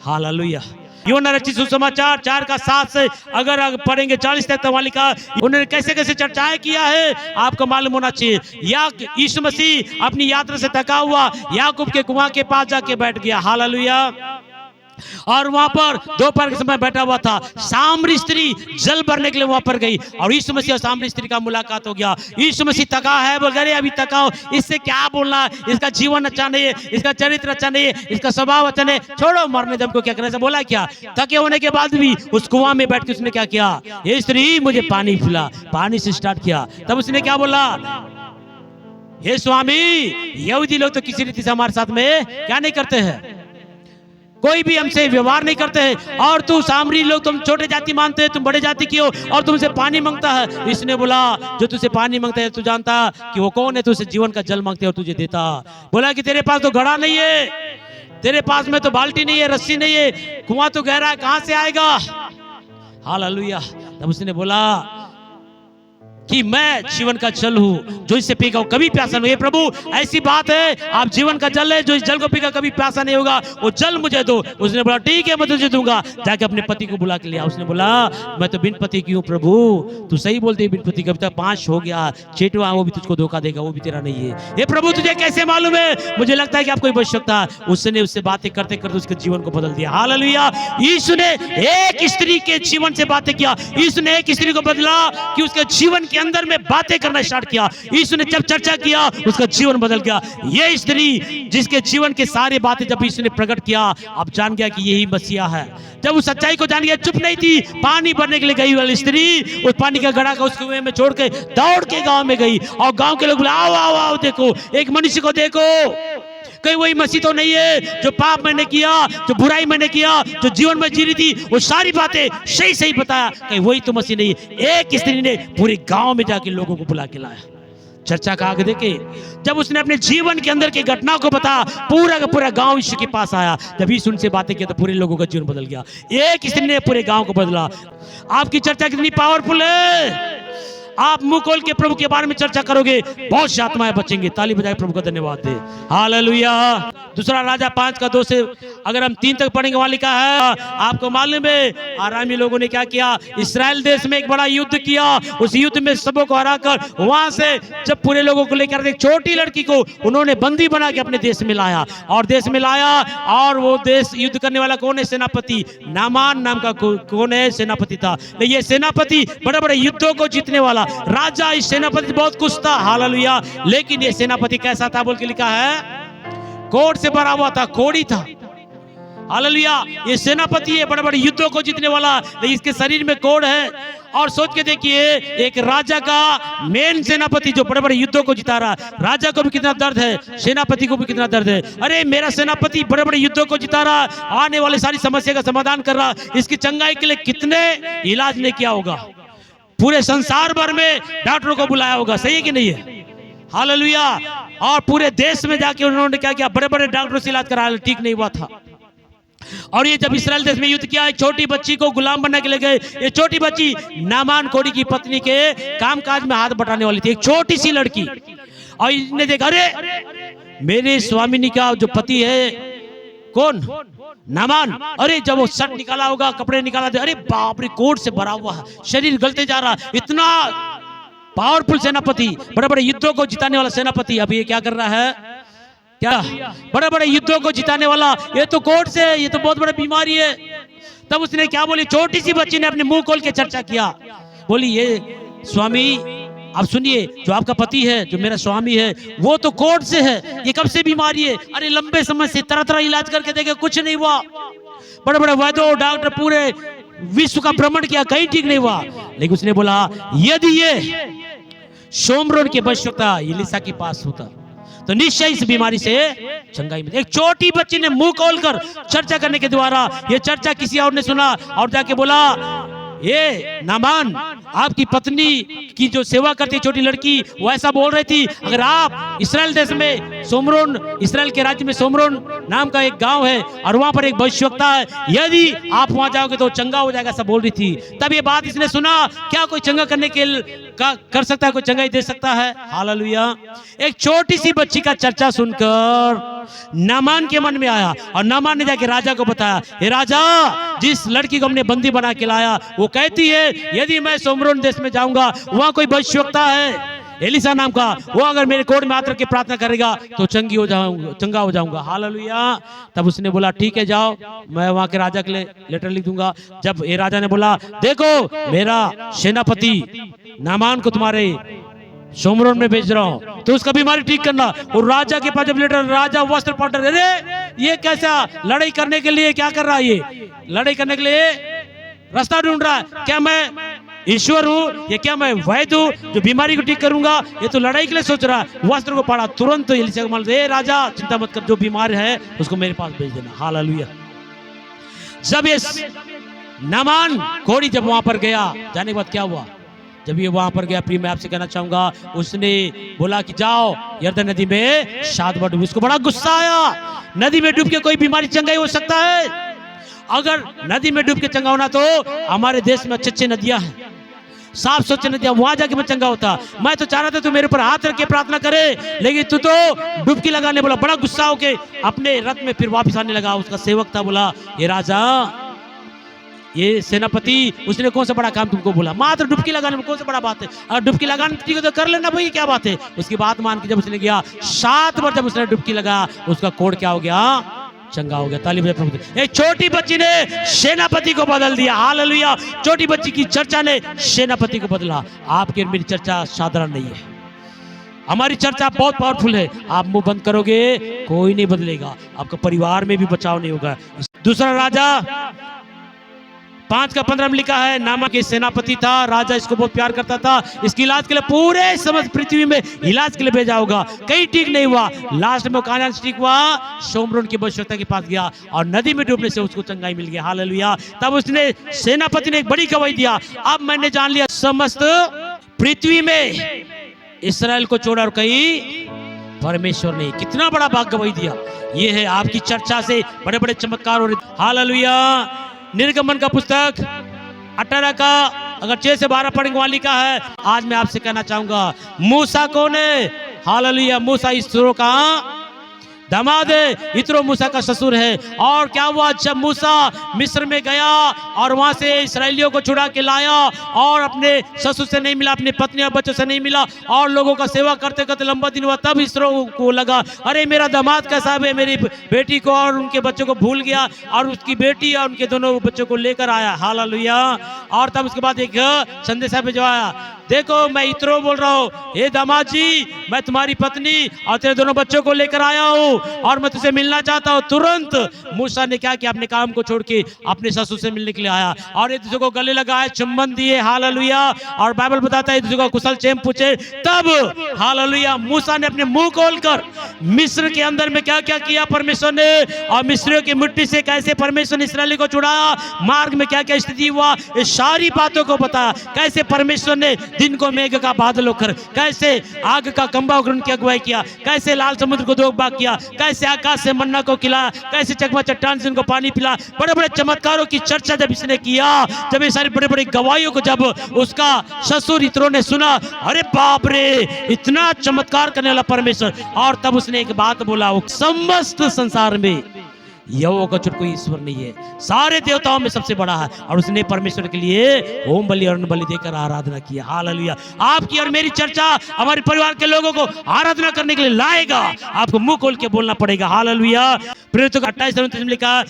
Hallelujah. यूहन्ना रचित सुसमाचार 4:7 से अगर पढ़ेंगे 40 तक, तो वहां लिखा उन्होंने कैसे कैसे चर्चाएं किया है आपको मालूम होना चाहिए। या यीशु मसीह अपनी यात्रा से थका हुआ याकूब के कुआं के पास जाके बैठ गया। हालेलुया। और वहां पर दोपहर के समय बैठा हुआ था। सामरी स्त्री जल भरने के लिए वहां पर गई और यीशु मसीह और सामरी स्त्री का मुलाकात हो गया। यीशु मसीह थका है, बोल अरे अभी थका हो, इससे क्या बोलना, इसका जीवन अच्छा नहीं है, इसका चरित्र अच्छा नहीं है, इसका स्वभाव अच्छा नहीं, छोड़ो मरने दे, हमको क्या करना है। बोला क्या? थके होने के बाद भी उस कुआं में बैठ के उसने क्या किया? ये स्त्री मुझे पानी पिला, पानी से स्टार्ट किया। तब उसने क्या बोला? हे स्वामी, यहूदी लोग तो किसी रीति से हमारे साथ में क्या नहीं करते हैं, कोई भी हमसे व्यवहार नहीं करते हैं, और तू सामरी लोग तुम छोटे जाति मानते हैं, तुम बड़े जाति की हो और तुमसे पानी मांगता है। इसने बोला जो तुझसे पानी मांगता है तू जानता कि वो कौन है, तुझसे जीवन का जल मांगते और तुझे देता। बोला कि तेरे पास तो घड़ा नहीं है, तेरे पास में तो बाल्टी नहीं है, रस्सी नहीं है, कुआं तो गहरा है, कहां से आएगा? हालेलुया। तब उसने बोला कि मैं जीवन का जल हूं, जो इससे पीगा कभी प्यासा नहीं। प्रभु ऐसी बात है, आप जीवन का जल है, जो इस जल को पीगा कभी प्यासा नहीं होगा, वो जल मुझे दो। उसने बोला ठीक है मैं तुझे दूंगा, जाके अपने पति को बुला के लिया। उसने बोला मैं तो बिन पति की हूँ प्रभु, तू सही बोलते बिन पति का, अभी तक 5 हो गया, 6वां वो भी तुझको धोखा देगा, वो भी तेरा नहीं है। हे प्रभु तुझे कैसे मालूम है? मुझे लगता है कि आपको आवश्यकता। उसने उससे बातें करते करते उसके जीवन को बदल दिया। हालेलुया। यीशु ने एक स्त्री के जीवन से बातें किया, यीशु ने एक स्त्री को बदला कि उसके जीवन के अंदर में बातें करना स्टार्ट किया। यीशु ने जब चर्चा किया उसका जीवन बदल गया। ये स्त्री जिसके जीवन के सारी बातें जब यीशु ने प्रकट किया, अब जान गया कि यही मसीहा है। जब उस सच्चाई को जान गया, चुप नहीं थी। पानी भरने के लिए गई वाली स्त्री उस पानी का घड़ा का उस कुएं में छोड़ के दौड़ के गांव में गई और गांव के लोग बोले आओ आओ आओ, देखो एक मनुष्य को देखो, कहीं वही मसीह तो नहीं है जो पाप मैंने किया, जो बुराई मैंने किया, जो जीवन में जी रही थी वो सारी बातें सही सही बताया, कहीं वही तो मसीह नहीं है। एक स्त्री ने पूरे गांव में जाके लोगों को बुला के लाया। चर्चा का आगे देखे, जब उसने अपने जीवन के अंदर की घटनाओं को बताया, पूरा का पूरा गांव यीशु के पास आया। जब यीशु उनसे बातें की तो पूरे लोगों का जीवन बदल गया। एक स्त्री ने पूरे गांव को बदला। आपकी चर्चा कितनी पावरफुल है। आप मुंह खोल के प्रभु के बारे में चर्चा करोगे, बहुत सी आत्माएं बचेंगे। ताली बजाए प्रभु का धन्यवाद दे। हालेलुया। दूसरा राजा 5:2 से अगर हम 3 तक पढ़ेंगे, वहां लिखा है आपको मालूम है आरामी लोगों ने क्या किया? इस्राएल देश में एक बड़ा युद्ध किया। उस युद्ध में सबों को हराकर वहां से जब पूरे लोगों को लेकर एक छोटी लड़की को उन्होंने बंदी बना के अपने देश में लाया और देश में लाया। और वो देश युद्ध करने वाला कौन है? सेनापति नामान नाम का कौन है? सेनापति था। ये सेनापति बड़े बड़े युद्धों को जीतने वाला राजा। इस सेनापति बहुत कुछ था। हालेलुया। लेकिन ये सेनापति कैसा था बोल के लिखा है? कोड़ से भरा हुआ था, कोड़ी था। हालेलुया। ये सेनापति है, बड़े बड़े युद्धों को जीतने वाला, लेकिन इसके शरीर में कोड़ है। और सोच के देखिए, एक राजा का मेन सेनापति जो बड़े बड़े युद्धों को जिता रहा, राजा को भी कितना दर्द है, सेनापति को भी कितना दर्द है। अरे मेरा सेनापति बड़े बड़े युद्धों को जिता रहा, आने वाली सारी समस्या का समाधान कर रहा, इसकी चंगाई के लिए कितने इलाज ने किया होगा, पूरे संसार भर में डॉक्टरों को बुलाया होगा। सही है कि नहीं है? हालेलुया। और पूरे देश में जाके उन्होंने क्या किया? बड़े बड़े डॉक्टरों से इलाज कराया, ठीक नहीं हुआ था। और ये जब इस्राएल देश में युद्ध किया, एक छोटी बच्ची को गुलाम बनने के लिए गए। ये छोटी बच्ची नामान कोड़ी की पत्नी के कामकाज में हाथ बटाने वाली थी, एक छोटी सी लड़की। और इन्होंने देखा अरे मेरे स्वामिनी का जो पति है कौन? नामान। अरे जब वो शर्ट निकाला होगा, कपड़े निकाला थे, अरे बाप रे कोट से भरा हुआ है, शरीर गलते जा रहा। इतना पावरफुल सेनापति, बड़े बड़े युद्धों को जिताने वाला सेनापति, अब ये क्या कर रहा है? क्या बड़े बड़े युद्धों को जिताने वाला, ये तो कोट से, ये तो बहुत बड़ी बीमारी है। तब उसने क्या बोली? छोटी सी बच्ची ने अपने मुंह खोल के चर्चा किया, बोली ये स्वामी आप सुनिए, जो आपका पति है, जो मेरा स्वामी है, वो तो कोर्ट से है, ये कब से बीमारी है? अरे लंबे समय से तरह तरह इलाज करके देखे, कुछ नहीं हुआ। बड़े बड़े वैद्य डॉक्टर पूरे विश्व का भ्रमण किया, कहीं ठीक नहीं हुआ। लेकिन उसने बोला यदि ये शोमरोन की आवश्यकता एलीशा के पास होता तो निश्चय इस बीमारी से चंगाई मिलती। एक छोटी बच्ची ने मुंह खोलकर चर्चा करने के द्वारा ये चर्चा किसी और ने सुना और जाके बोला ये नामान आपकी पत्नी की जो सेवा करती छोटी लड़की वो ऐसा बोल रही थी, अगर आप इस्राएल देश में सोमरोन, इसराइल के राज्य में सोमरोन नाम का एक गांव है और वहां पर एक भविष्यवक्ता है, यदि आप वहां जाओगे तो चंगा हो जाएगा, सब बोल रही थी। तब ये बात इसने सुना, क्या कोई चंगा करने के कर सकता है, कोई चंगाई दे सकता है? हालेलुया। एक छोटी सी बच्ची का चर्चा सुनकर नामान के मन में आया और नामान ने जाके राजा को बताया, हे राजा, जिस लड़की को हमने बंदी बना के लाया वो कहती है यदि मैं सोमरोन देश में जाऊंगा, वहां कोई भविष्यवक्ता है एलिसा नाम का, वो अगर मेरे कोर्ट में आकर के प्रार्थना करेगा तो चंगा हो जाऊंगा। हालेलुया। तब उसने बोला ठीक है जाओ, मैं वहां के राजा के लिए लेटर लिख दूंगा। जब ये राजा ने बोला देखो मेरा सेनापति नामान को तुम्हारे सोमरोन में भेज रहा हूं, तो उसका बीमारी ठीक करना। और राजा के पास जब लेटर, राजा वस्त्र पाटर, अरे ये कैसा लड़ाई करने के लिए क्या कर रहा है, ये लड़ाई करने के लिए रास्ता ढूंढ रहा है, क्या मैं ईश्वर हूँ या क्या मैं वैद्य हूँ जो बीमारी को ठीक करूंगा? ये तो लड़ाई के लिए सोच रहा है। वस्त्र को पड़ा, तुरंत एलिशा को बोला, ए राजा चिंता मत कर, जो बीमार है उसको मेरे पास भेज देना। हालेलुया। जब ये नामान कोढ़ी जब वहां पर गया, जाने के बाद क्या हुआ, जब ये वहां पर गया, प्रिय मैं आपसे कहना चाहूंगा, उसने बोला कि जाओ यरदन नदी में 7 बार डूबो। उसको बड़ा गुस्सा आया, नदी में डूब के कोई बीमारी चंगाई हो सकता है? अगर नदी में डूब के चंगा होना तो हमारे देश में अच्छे अच्छे नदियां हैं, साफ स्वच्छ नदियां, वहां जाके मैं चंगा होता। मैं तो चाह रहा था तू मेरे ऊपर हाथ रख के प्रार्थना करे, लेकिन तू तो डुबकी लगाने बोला। बड़ा गुस्सा होके अपने रथ में फिर वापस आने लगा। उसका सेवक था, बोला ये राजा, ये सेनापति, उसने कौन सा बड़ा काम तुमको बोला? मात्र डुबकी लगाने में कौन सा बड़ा बात है? अगर डुबकी लगाने ठीक है तो कर लेना भाई, क्या बात है? उसकी बात मान के जब उसने गया 7 बार जब उसने डुबकी लगा, उसका कोढ़ क्या हो गया? चंगा हो गया। ताली बजाए प्रभु। एक छोटी बच्ची ने सेनापति को बदल दिया। हालेलुया। छोटी बच्ची की चर्चा ने सेनापति को बदला। आपकी और मेरी चर्चा साधारण नहीं है, हमारी चर्चा बहुत पावरफुल है। आप मुंह बंद करोगे कोई नहीं बदलेगा, आपका परिवार में भी बचाव नहीं होगा। दूसरा राजा 5:15 में लिखा है, नामा के सेनापति था, राजा इसको बहुत प्यार करता था, इसकी इलाज के लिए पूरे समस्त पृथ्वी में इलाज के लिए भेजा होगा, कहीं ठीक नहीं हुआ। लास्ट में कानान ठीक हुआ, सोमरोन की भविष्यवक्ता के पास गया और नदी में डूबने से उसको चंगाई मिल गई। हालेलुया। तब उसने सेनापति ने एक बड़ी गवाही दिया, अब मैंने जान लिया समस्त पृथ्वी में इसराइल को छोड़ा और कहीं परमेश्वर ने। कितना बड़ा भाग गवाही दिया। ये है आपकी चर्चा से बड़े बड़े चमत्कार हो रहे। हालेलुया। निर्गमन का पुस्तक 18 का अगर 6 से 12 पढ़ेंगे, वहां लिखा है, आज मैं आपसे कहना चाहूंगा, मूसा कौन है? हालेलुया। मूसा इस्रो का दामाद है, इत्रो मूसा का ससुर है। और क्या हुआ, जब मूसा मिस्र में गया और वहां से इस्राएलियों को छुड़ा के लाया और अपने ससुर से नहीं मिला, अपने पत्नी और बच्चों से नहीं मिला और लोगों का सेवा करते करते लंबा दिन हुआ, तब इस्रो को लगा अरे मेरा दामाद कैसा है, मेरी बेटी को और उनके बच्चों को भूल गया और उसकी बेटी और उनके दोनों बच्चों को लेकर आया। हालेलुया। और तब उसके बाद एक संदेशा भिजवाया, देखो मैं इत्रो बोल रहा हूँ, हे दामाद जी, मैं तुम्हारी पत्नी और तेरे दोनों बच्चों को लेकर आया हूँ और मैं तुझसे मिलना चाहता हूँ। तुरंत मूसा ने क्या किया, अपने काम को छोड़ के अपने ससुर से मिलने के लिए आया और एक दूसरे को गले लगाए, चुम्बन दिए। हालेलुया। और बाइबल बताता है एक दूसरे को कुशल क्षेम पूछे। तब हालेलुया मूसा ने अपने मुंह खोलकर मिस्र के अंदर में क्या क्या किया परमेश्वर ने, और मिस्रियों की मिट्टी से कैसे परमेश्वर ने इस्राएली को छुड़ाया, मार्ग में क्या क्या स्थिति हुआ, ये सारी बातों को बताया। कैसे परमेश्वर ने दिन को मेघ का बादल होकर, कैसे आग का कंबा होकर उनकी अगुवाई किया, कैसे लाल समुद्र को 2 भाग किया, कैसे आकाश से मन्ना को खिलाया, कैसे चकमा चट्टान से उनको पानी पिला। बड़े बड़े चमत्कारों की चर्चा जब इसने किया, जब ये सारी बड़े बड़े गवाहियों को जब उसका ससुर इत्रो ने सुना, अरे बाप रे, इतना चमत्कार करने वाला परमेश्वर। और तब उसने एक बात बोला, वो समस्त संसार में यहोवा का छुट कोई ईश्वर नहीं है, सारे देवताओं में सबसे बड़ा है। और उसने परमेश्वर के लिए होम बलि और अन्न बलि देकर आराधना की। हालेलुया। आपकी और मेरी चर्चा हमारे परिवार के लोगों को आराधना करने के लिए लाएगा। आपको मुंह खोल के बोलना पड़ेगा। हालेलुया। प्रेरितों का 28 में लिखा,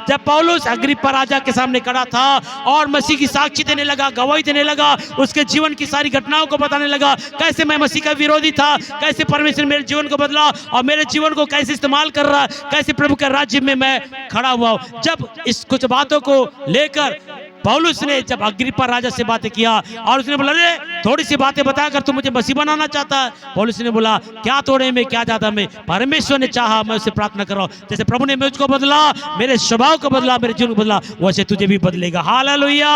जब पौलुस अग्रिप्पा राजा के सामने खड़ा था और मसीह की साक्षी देने लगा, गवाही देने लगा, उसके जीवन की सारी घटनाओं को बताने लगा, कैसे मैं मसीह का विरोधी था, कैसे परमेश्वर मेरे जीवन को बदला और मेरे जीवन को कैसे इस्तेमाल कर रहा है, कैसे प्रभु का राज्य में मैं खड़ा हुआ हूं। जब इस कुछ बातों को लेकर पौलुस ने जब अग्रिप्पा राजा से बातें किया और उसने बोला, अरे थोड़ी सी बातें बताकर तू मुझे मसीह बनाना चाहता है। पौलुस ने बोला, क्या थोड़े में क्या ज्यादा में, परमेश्वर ने चाहा मैं उससे प्रार्थना कर रहा हूं। जैसे प्रभु ने मुझको बदला, मेरे स्वभाव को बदला, मेरे जीवन को बदला, वैसे तुझे भी बदलेगा। हालेलुया।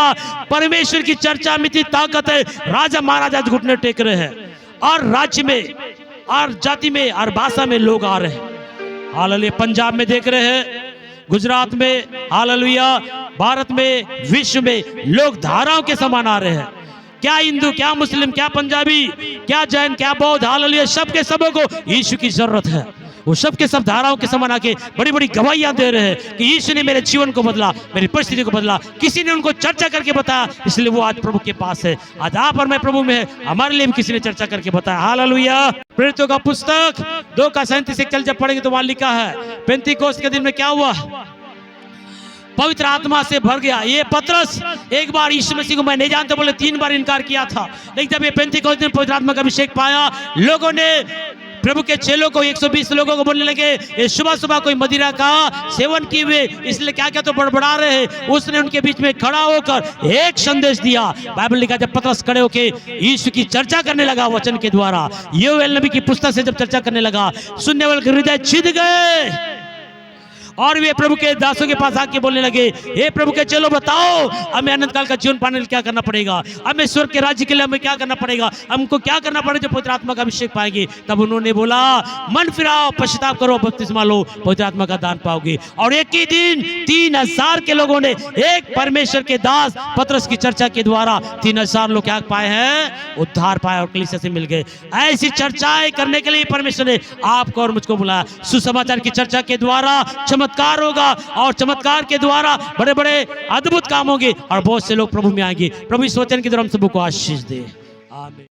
परमेश्वर की चर्चा में इतनी ताकत है, राजा महाराजा घुटने टेक रहे हैं और राज्य में और जाति में और भाषा में लोग आ रहे हैं। हालेलुया। पंजाब में देख रहे हैं, गुजरात में, हालेलुया, भारत में, विश्व में लोग धाराओं के समान आ रहे हैं। क्या हिंदू, क्या मुस्लिम, क्या पंजाबी, क्या जैन, क्या बौद्ध, हालेलुया, सबके सबों को यीशु की जरूरत है। वो सब के सब धाराओं के समान आके बड़ी बड़ी गवाहियां दे रहे हैं कि यीशु ने मेरे जीवन को बदला, मेरी परिस्थिति को बदला। किसी ने उनको चर्चा करके बताया, इसलिए वो आज प्रभु के पास है। आज आप और मैं प्रभु में है, हमारे लिए भी किसी ने चर्चा करके बताया। हालेलुया। प्रेरितों का पुस्तक 2:37 कल जब पढ़ेंगे तो वहां लिखा है, पेंतीकोस्त के दिन में क्या हुआ? पवित्र आत्मा से भर गया। ये पतरस एक बार यीशु मसीह को मैं नहीं जानता बोले 3 बार इनकार किया था, लेकिन जब ये पेंतीकोस्त दिन पवित्र आत्मा का अभिषेक पाया, लोगों ने प्रभु के चेलों को 120 लोगों को बोलने लगे, ये सुबह सुबह कोई मदिरा का सेवन किए हुए, इसलिए क्या क्या तो बड़बड़ा रहे हैं। उसने उनके बीच में खड़ा होकर एक संदेश दिया। बाइबल लिखा जब पतरस खड़े होकर यीशु की चर्चा करने लगा वचन के द्वारा, योएल नबी की पुस्तक से जब चर्चा करने लगा, सुनने वाले के हृदय छिद गए और वे प्रभु के दासों के पास आके बोलने लगे, हे प्रभु के चलो बताओ, हमें अनंत काल का जीवन पाने के लिए क्या करना पड़ेगा? हमें स्वर्ग के राज्य के लिए हमें क्या करना पड़ेगा? हमको क्या करना पड़ेगा जो पवित्र आत्मा का अभिषेक पाएंगे? तब उन्होंने बोला, मन फिराओ, पश्चाताप करो, बपतिस्मा लो, पवित्र आत्मा का दान पाओगे। और एक ही दिन 3000 के लोगों ने, एक परमेश्वर के दास पतरस की चर्चा के द्वारा 3000 लोग क्या पाए हैं? उद्धार पाए और कलीसिया से मिल गए। ऐसी चर्चाएं करने के लिए परमेश्वर ने आपको और मुझको बुलाया। सुसमाचार की चर्चा के द्वारा चमत्कार होगा और चमत्कार के द्वारा बड़े बड़े अद्भुत काम होंगे और बहुत से लोग प्रभु में आएंगे। प्रभु इस वचन के द्वारा हम सबको आशीष दे। आमीन।